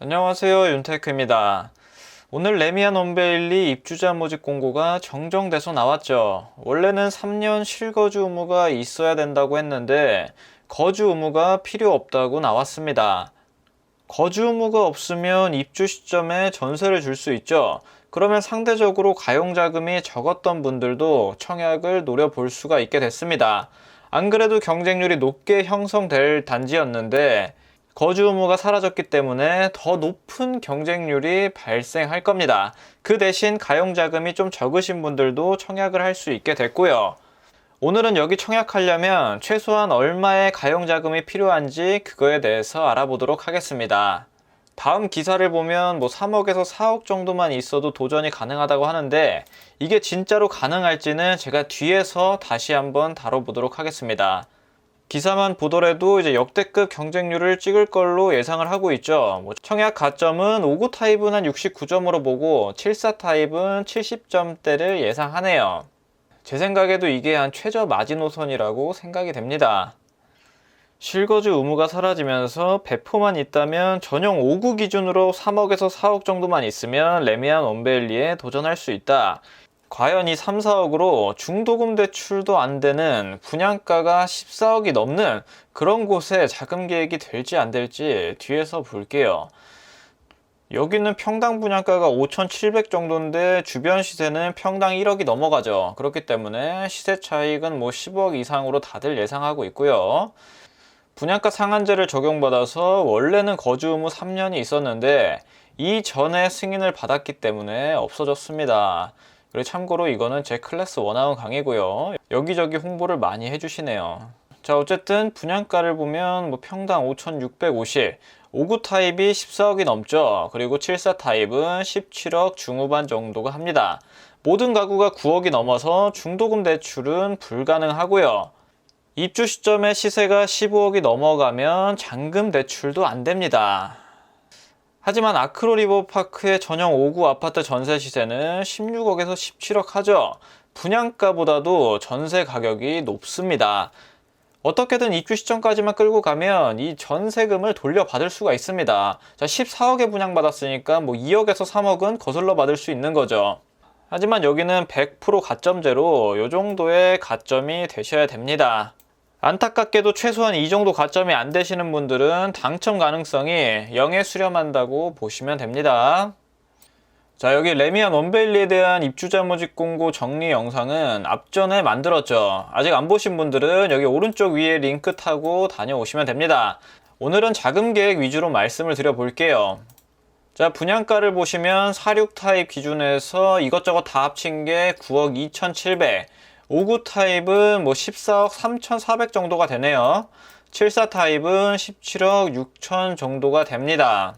안녕하세요, 윤테크입니다. 오늘 레미안 원베일리 입주자 모집 공고가 정정돼서 나왔죠. 원래는 3년 실거주 의무가 있어야 된다고 했는데 거주 의무가 필요 없다고 나왔습니다. 거주 의무가 없으면 입주 시점에 전세를 줄 수 있죠. 그러면 상대적으로 가용자금이 적었던 분들도 청약을 노려볼 수가 있게 됐습니다. 안 그래도 경쟁률이 높게 형성될 단지였는데 거주 의무가 사라졌기 때문에 더 높은 경쟁률이 발생할 겁니다. 그 대신 가용자금이 좀 적으신 분들도 청약을 할 수 있게 됐고요. 오늘은 여기 청약하려면 최소한 얼마의 가용자금이 필요한지 그거에 대해서 알아보도록 하겠습니다. 다음 기사를 보면 3억에서 4억 정도만 있어도 도전이 가능하다고 하는데 이게 진짜로 가능할지는 제가 뒤에서 다시 한번 다뤄보도록 하겠습니다. 기사만 보더라도 이제 역대급 경쟁률을 찍을 걸로 예상을 하고 있죠. 청약 가점은 59 타입은 한 69점으로 보고 74 타입은 70점대를 예상하네요. 제 생각에도 이게 한 최저 마지노선이라고 생각이 됩니다. 실거주 의무가 사라지면서 배포만 있다면 전용 5구 기준으로 3억에서 4억 정도만 있으면 레미안 원베일리에 도전할 수 있다. 과연 이 3, 4억으로 중도금 대출도 안 되는 분양가가 14억이 넘는 그런 곳에 자금 계획이 될지 안 될지 뒤에서 볼게요. 여기는 평당 분양가가 5,700 정도인데 주변 시세는 평당 1억이 넘어가죠. 그렇기 때문에 시세 차익은 10억 이상으로 다들 예상하고 있고요. 분양가 상한제를 적용받아서 원래는 거주 의무 3년이 있었는데 이전에 승인을 받았기 때문에 없어졌습니다. 그리고 참고로 이거는 제 클래스 1아웃 강의고요. 여기저기 홍보를 많이 해주시네요. 자, 어쨌든 분양가를 보면 평당 5,650, 59 타입이 14억이 넘죠. 그리고 74 타입은 17억 중후반 정도가 합니다. 모든 가구가 9억이 넘어서 중도금 대출은 불가능하고요. 입주 시점에 시세가 15억이 넘어가면 잔금 대출도 안 됩니다. 하지만 아크로 리버파크의 전용 5구 아파트 전세 시세는 16억에서 17억 하죠. 분양가보다도 전세 가격이 높습니다. 어떻게든 입주 시점까지만 끌고 가면 이 전세금을 돌려받을 수가 있습니다. 자, 14억에 분양받았으니까 2억에서 3억은 거슬러 받을 수 있는 거죠. 하지만 여기는 100% 가점제로 이 정도의 가점이 되셔야 됩니다. 안타깝게도 최소한 이 정도 가점이 안 되시는 분들은 당첨 가능성이 0에 수렴한다고 보시면 됩니다. 자, 여기 레미안 원베일리에 대한 입주자 모집 공고 정리 영상은 앞전에 만들었죠. 아직 안 보신 분들은 여기 오른쪽 위에 링크 타고 다녀오시면 됩니다. 오늘은 자금 계획 위주로 말씀을 드려볼게요. 자, 분양가를 보시면 46 타입 기준에서 이것저것 다 합친 게 9억 2,700, 59 타입은 14억 3,400 정도가 되네요. 74 타입은 17억 6천 정도가 됩니다.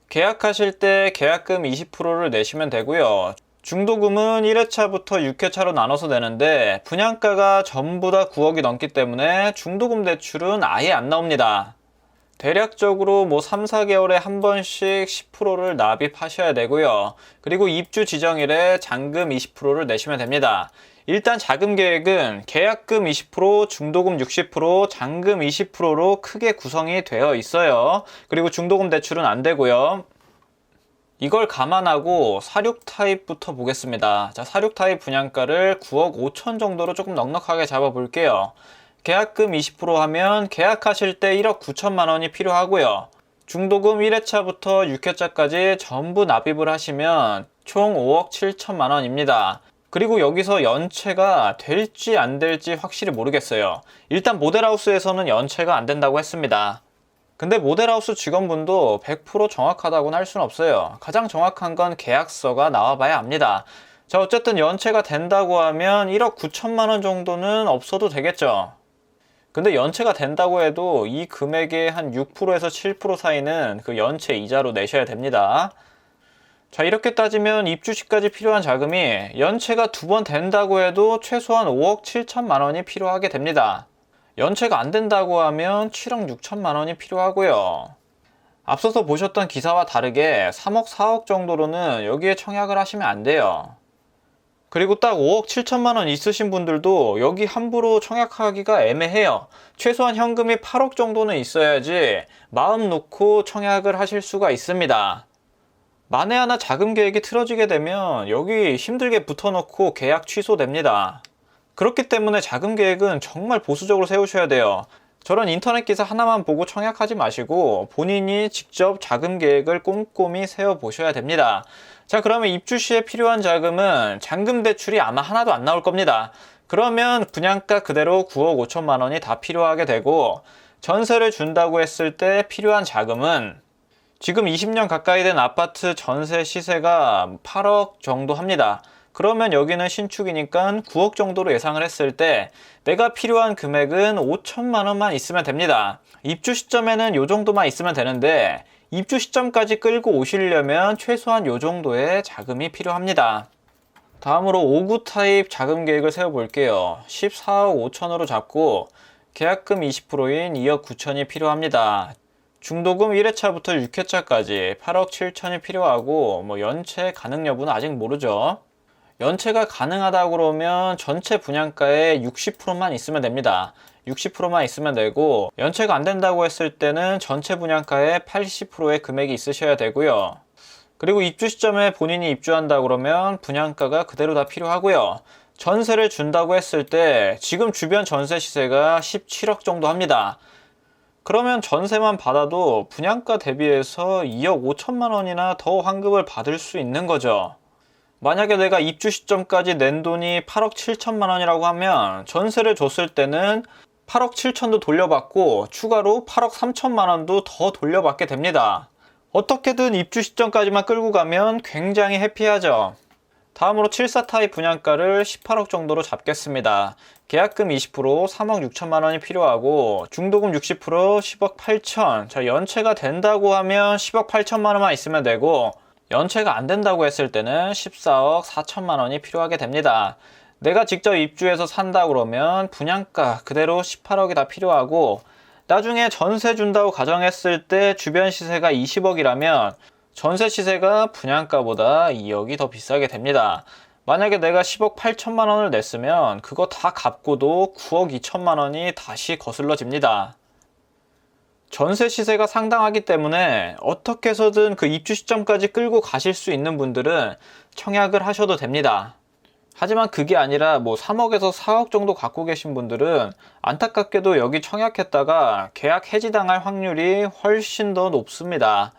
계약하실 때 계약금 20%를 내시면 되고요. 중도금은 1회차부터 6회차로 나눠서 내는데 분양가가 전부 다 9억이 넘기 때문에 중도금 대출은 아예 안 나옵니다. 대략적으로 3, 4개월에 한 번씩 10%를 납입하셔야 되고요. 그리고 입주 지정일에 잔금 20%를 내시면 됩니다. 일단 자금 계획은 계약금 20%, 중도금 60%, 잔금 20%로 크게 구성이 되어 있어요. 그리고 중도금 대출은 안 되고요. 이걸 감안하고 46 타입부터 보겠습니다. 자, 46 타입 분양가를 9억 5천 정도로 조금 넉넉하게 잡아볼게요. 계약금 20% 하면 계약하실 때 1억 9천만 원이 필요하고요. 중도금 1회차부터 6회차까지 전부 납입을 하시면 총 5억 7천만 원입니다. 그리고 여기서 연체가 될지 안 될지 확실히 모르겠어요. 일단 모델하우스에서는 연체가 안 된다고 했습니다. 근데 모델하우스 직원분도 100% 정확하다고는 할 수는 없어요. 가장 정확한 건 계약서가 나와봐야 합니다. 자, 어쨌든 연체가 된다고 하면 1억 9천만 원 정도는 없어도 되겠죠. 근데 연체가 된다고 해도 이 금액의 한 6%에서 7% 사이는 그 연체 이자로 내셔야 됩니다. 자, 이렇게 따지면 입주 시까지 필요한 자금이 연체가 2번 된다고 해도 최소한 5억 7천만 원이 필요하게 됩니다. 연체가 안 된다고 하면 7억 6천만 원이 필요하고요. 앞서서 보셨던 기사와 다르게 3억 4억 정도로는 여기에 청약을 하시면 안 돼요. 그리고 딱 5억 7천만 원 있으신 분들도 여기 함부로 청약하기가 애매해요. 최소한 현금이 8억 정도는 있어야지 마음 놓고 청약을 하실 수가 있습니다. 만에 하나 자금 계획이 틀어지게 되면 여기 힘들게 붙어놓고 계약 취소됩니다. 그렇기 때문에 자금 계획은 정말 보수적으로 세우셔야 돼요. 저런 인터넷 기사 하나만 보고 청약하지 마시고 본인이 직접 자금 계획을 꼼꼼히 세워보셔야 됩니다. 자, 그러면 입주 시에 필요한 자금은 잔금 대출이 아마 하나도 안 나올 겁니다. 그러면 분양가 그대로 9억 5천만 원이 다 필요하게 되고, 전세를 준다고 했을 때 필요한 자금은 지금 20년 가까이 된 아파트 전세 시세가 8억 정도 합니다. 그러면 여기는 신축이니까 9억 정도로 예상을 했을 때 내가 필요한 금액은 5천만 원만 있으면 됩니다. 입주 시점에는 이 정도만 있으면 되는데 입주 시점까지 끌고 오시려면 최소한 이 정도의 자금이 필요합니다. 다음으로 5구 타입 자금 계획을 세워볼게요. 14억 5천으로 잡고 계약금 20%인 2억 9천이 필요합니다. 중도금 1회차부터 6회차까지 8억 7천이 필요하고 연체 가능 여부는 아직 모르죠. 연체가 가능하다 그러면 전체 분양가의 60%만 있으면 됩니다. 60%만 있으면 되고, 연체가 안 된다고 했을 때는 전체 분양가의 80%의 금액이 있으셔야 되고요. 그리고 입주 시점에 본인이 입주한다 그러면 분양가가 그대로 다 필요하고요. 전세를 준다고 했을 때 지금 주변 전세 시세가 17억 정도 합니다. 그러면 전세만 받아도 분양가 대비해서 2억 5천만 원이나 더 환급을 받을 수 있는 거죠. 만약에 내가 입주 시점까지 낸 돈이 8억 7천만 원이라고 하면 전세를 줬을 때는 8억 7천도 돌려받고 추가로 8억 3천만 원도 더 돌려받게 됩니다. 어떻게든 입주 시점까지만 끌고 가면 굉장히 해피하죠. 다음으로 74 타입 분양가를 18억 정도로 잡겠습니다. 계약금 20% 3억 6천만 원이 필요하고 중도금 60% 10억 8천. 자, 연체가 된다고 하면 10억 8천만 원만 있으면 되고, 연체가 안 된다고 했을 때는 14억 4천만 원이 필요하게 됩니다. 내가 직접 입주해서 산다 그러면 분양가 그대로 18억이 다 필요하고, 나중에 전세 준다고 가정했을 때 주변 시세가 20억이라면 전세 시세가 분양가보다 2억이 더 비싸게 됩니다. 만약에 내가 10억 8천만 원을 냈으면 그거 다 갚고도 9억 2천만 원이 다시 거슬러집니다. 전세 시세가 상당하기 때문에 어떻게 해서든 그 입주 시점까지 끌고 가실 수 있는 분들은 청약을 하셔도 됩니다. 하지만 그게 아니라 3억에서 4억 정도 갖고 계신 분들은 안타깝게도 여기 청약했다가 계약 해지당할 확률이 훨씬 더 높습니다.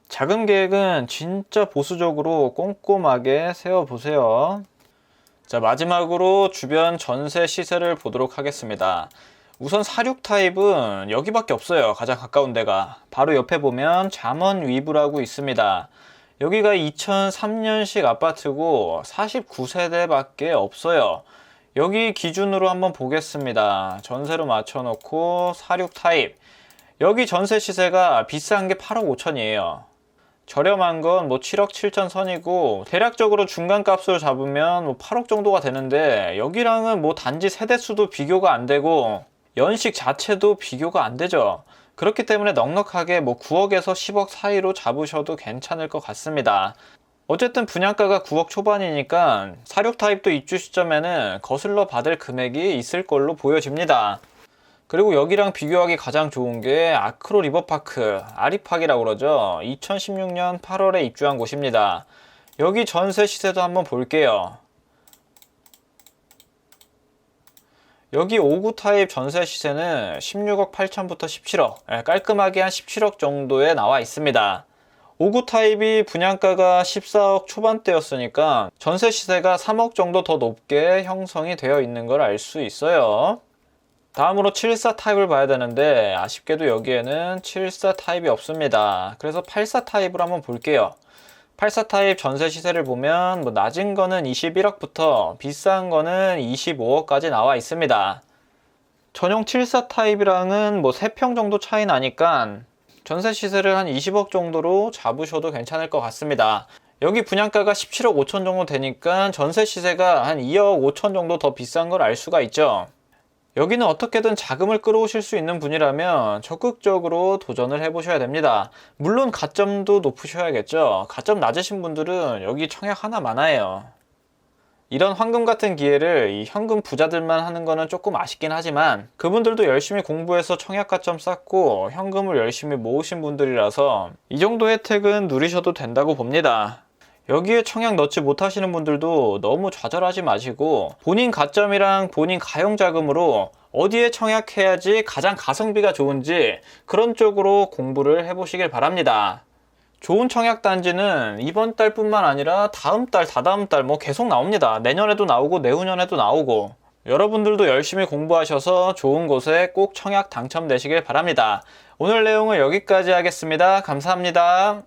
자금 계획은 진짜 보수적으로 꼼꼼하게 세워보세요. 자, 마지막으로 주변 전세 시세를 보도록 하겠습니다. 우선 46 타입은 여기밖에 없어요. 가장 가까운 데가. 바로 옆에 보면 잠원 위브라고 있습니다. 여기가 2003년식 아파트고 49세대밖에 없어요. 여기 기준으로 한번 보겠습니다. 전세로 맞춰놓고 46 타입. 여기 전세 시세가 비싼 게 8억 5천이에요. 저렴한 건 7억 7천 선이고, 대략적으로 중간값으로 잡으면 8억 정도가 되는데, 여기랑은 단지 세대수도 비교가 안 되고 연식 자체도 비교가 안 되죠. 그렇기 때문에 넉넉하게 9억에서 10억 사이로 잡으셔도 괜찮을 것 같습니다. 어쨌든 분양가가 9억 초반이니까 46 타입도 입주 시점에는 거슬러 받을 금액이 있을 걸로 보여집니다. 그리고 여기랑 비교하기 가장 좋은 게 아크로 리버파크, 아리팍이라고 그러죠. 2016년 8월에 입주한 곳입니다. 여기 전세 시세도 한번 볼게요. 여기 5구 타입 전세 시세는 16억 8천부터 17억, 깔끔하게 한 17억 정도에 나와 있습니다. 5구 타입이 분양가가 14억 초반대였으니까 전세 시세가 3억 정도 더 높게 형성이 되어 있는 걸 알 수 있어요. 다음으로 74 타입을 봐야 되는데 아쉽게도 여기에는 74 타입이 없습니다. 그래서 84 타입으로 한번 볼게요. 84 타입 전세 시세를 보면 낮은 거는 21억부터 비싼 거는 25억까지 나와 있습니다. 전용 74 타입이랑은 3평 정도 차이 나니까 전세 시세를 한 20억 정도로 잡으셔도 괜찮을 것 같습니다. 여기 분양가가 17억 5천 정도 되니까 전세 시세가 한 2억 5천 정도 더 비싼 걸 알 수가 있죠. 여기는 어떻게든 자금을 끌어오실 수 있는 분이라면 적극적으로 도전을 해보셔야 됩니다. 물론 가점도 높으셔야겠죠. 가점 낮으신 분들은 여기 청약 하나 많아요. 이런 황금 같은 기회를 이 현금 부자들만 하는 거는 조금 아쉽긴 하지만 그분들도 열심히 공부해서 청약가점 쌓고 현금을 열심히 모으신 분들이라서 이 정도 혜택은 누리셔도 된다고 봅니다. 여기에 청약 넣지 못하시는 분들도 너무 좌절하지 마시고 본인 가점이랑 본인 가용자금으로 어디에 청약해야지 가장 가성비가 좋은지 그런 쪽으로 공부를 해보시길 바랍니다. 좋은 청약 단지는 이번 달뿐만 아니라 다음 달, 다다음 달 뭐 계속 나옵니다. 내년에도 나오고 내후년에도 나오고 여러분들도 열심히 공부하셔서 좋은 곳에 꼭 청약 당첨되시길 바랍니다. 오늘 내용은 여기까지 하겠습니다. 감사합니다.